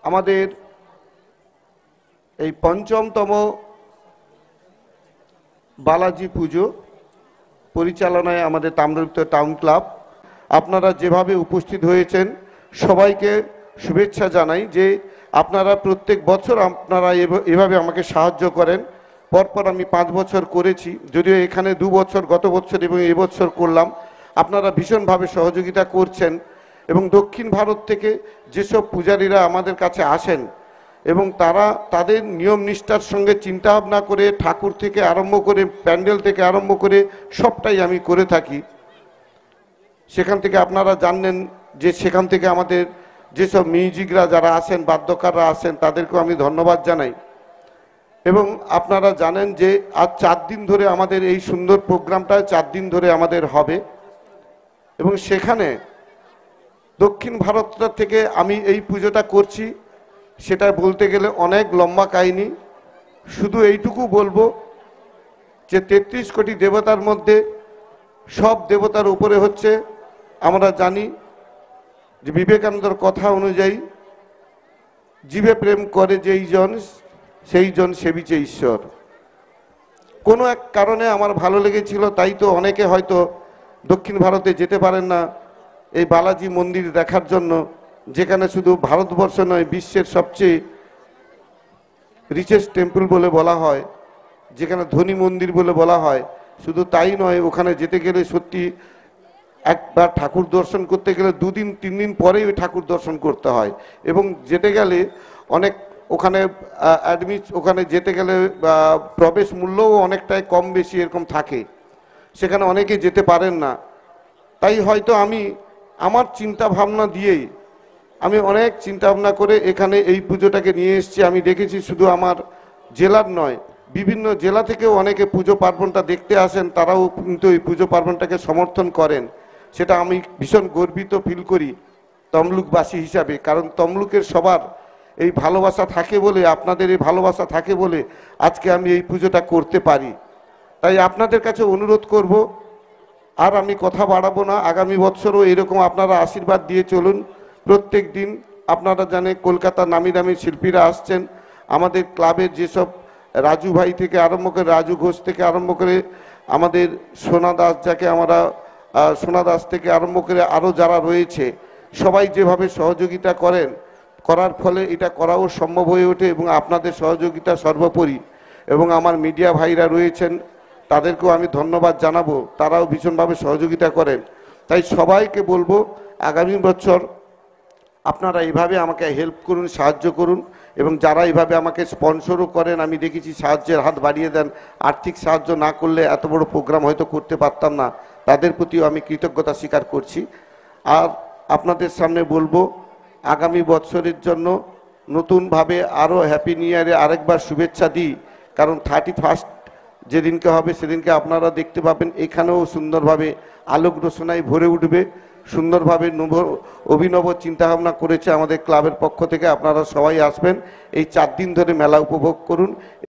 আমাদের এই পঞ্চমতম বালাজি পুজো পরিচালনায় আমাদের তাম্রলিপ্ত টাউন ক্লাব, আপনারা যেভাবে উপস্থিত হয়েছেন সবাইকে শুভেচ্ছা জানাই যে আপনারা প্রত্যেক বছর আপনারা এভাবে আমাকে সাহায্য করেন। পরপর আমি 5 বছর করেছি, যদিও এখানে 2 বছর গত বছর এবং এবছর করলাম। আপনারা ভীষণভাবে সহযোগিতা করছেন এবং দক্ষিণ ভারত থেকে যেসব পূজারীরা আমাদের কাছে আসেন এবং তারা তাদের নিয়ম নিষ্ঠার সঙ্গে চিন্তাভাবনা করে ঠাকুর থেকে আরম্ভ করে প্যান্ডেল থেকে আরম্ভ করে সবটাই আমি করে থাকি। সেখান থেকে আপনারা জানেন যে সেখান থেকে আমাদের যেসব মিউজিকরা যারা আসেন, বাদ্যকাররা আসেন, তাদেরকেও আমি ধন্যবাদ জানাই। এবং আপনারা জানেন যে আজ 4 দিন ধরে আমাদের এই সুন্দর প্রোগ্রামটা 4 দিন ধরে আমাদের হবে এবং সেখানে দক্ষিণ ভারত থেকে আমি এই পুজোটা করছি। সেটা বলতে গেলে অনেক লম্বা কাহিনী, শুধু এইটুকু বলবো যে 33 কোটি দেবতার মধ্যে সব দেবতার উপরে হচ্ছে, আমরা জানি যে বিবেকানন্দের কথা অনুযায়ী জীবে প্রেম করে যেই জন সেই জন সেবিছে ঈশ্বর। কোনো এক কারণে আমার ভালো লেগেছিল, তাই তো অনেকে হয়তো দক্ষিণ ভারতে যেতে পারেন না এই বালাজি মন্দির দেখার জন্য, যেখানে শুধু ভারতবর্ষ নয় বিশ্বের সবচেয়ে রিচেস্ট টেম্পল বলে বলা হয়, যেখানে ধনী মন্দির বলে বলা হয়। শুধু তাই নয়, ওখানে যেতে গেলে সত্যি একবার ঠাকুর দর্শন করতে গেলে 2 দিন 3 দিন পরেই ওই ঠাকুর দর্শন করতে হয় এবং যেতে গেলে অনেক ওখানে ওখানে যেতে গেলে প্রবেশ মূল্যও অনেকটাই কম বেশি এরকম থাকে, সেখানে অনেকে যেতে পারেন না। তাই হয়তো আমি আমার চিন্তা ভাবনা দিয়েই আমি অনেক চিন্তা ভাবনা করে এখানে এই পুজোটাকে নিয়ে এসেছি। আমি দেখেছি শুধু আমার জেলার নয়, বিভিন্ন জেলা থেকেও অনেকে পুজো পার্বণটা দেখতে আসেন, তারাও কিন্তু এই পুজো পার্বণটাকে সমর্থন করেন। সেটা আমি ভীষণ গর্বিত ফিল করি তমলুকবাসী হিসাবে, কারণ তমলুকের সবার এই ভালোবাসা থাকে বলে, আপনাদের এই ভালোবাসা থাকে বলে আজকে আমি এই পুজোটা করতে পারি। তাই আপনাদের কাছে অনুরোধ করব, আর আমি কথা বাড়াবো না, আগামী বছরও এরকম আপনারা আশীর্বাদ দিয়ে চলুন। প্রত্যেক দিন আপনারা জানেন কলকাতার নামি দামি শিল্পীরা আসছেন, আমাদের ক্লাবের যেসব রাজু ভাই থেকে আরম্ভ করে, রাজু ঘোষ থেকে আরম্ভ করে, আমাদের সোনা দাস, যাকে আমরা সোনা দাস থেকে আরম্ভ করে আরও যারা রয়েছে, সবাই যেভাবে সহযোগিতা করার ফলে এটা করাও সম্ভব হয়ে ওঠে এবং আপনাদের সহযোগিতা সর্বোপরি। এবং আমার মিডিয়া ভাইরা রয়েছেন, তাদেরকেও আমি ধন্যবাদ জানাবো, তারাও ভীষণভাবে সহযোগিতা করেন। তাই সবাইকে বলবো আগামী বছর আপনারা এইভাবে আমাকে হেল্প করুন, সাহায্য করুন এবং যারা এইভাবে আমাকে স্পন্সরও করেন, আমি দেখেছি সাহায্যের হাত বাড়িয়ে দেন, আর্থিক সাহায্য না করলে এত বড় প্রোগ্রাম হয়তো করতে পারতাম না, তাদের প্রতিও আমি কৃতজ্ঞতা স্বীকার করছি। আর আপনাদের সামনে বলবো আগামী বছরের জন্য নতুনভাবে আরও হ্যাপি নিউ ইয়ারে আরেকবার শুভেচ্ছা দিই, কারণ 31 যেদিনকে হবে সেদিনকে আপনারা দেখতে পাবেন এখানেও সুন্দরভাবে আলোক রোশনায় ভরে উঠবে, সুন্দরভাবে অভিনব চিন্তাভাবনা করেছে আমাদের ক্লাবের পক্ষ থেকে। আপনারা সবাই আসবেন, এই 4 দিন ধরে মেলা উপভোগ করুন।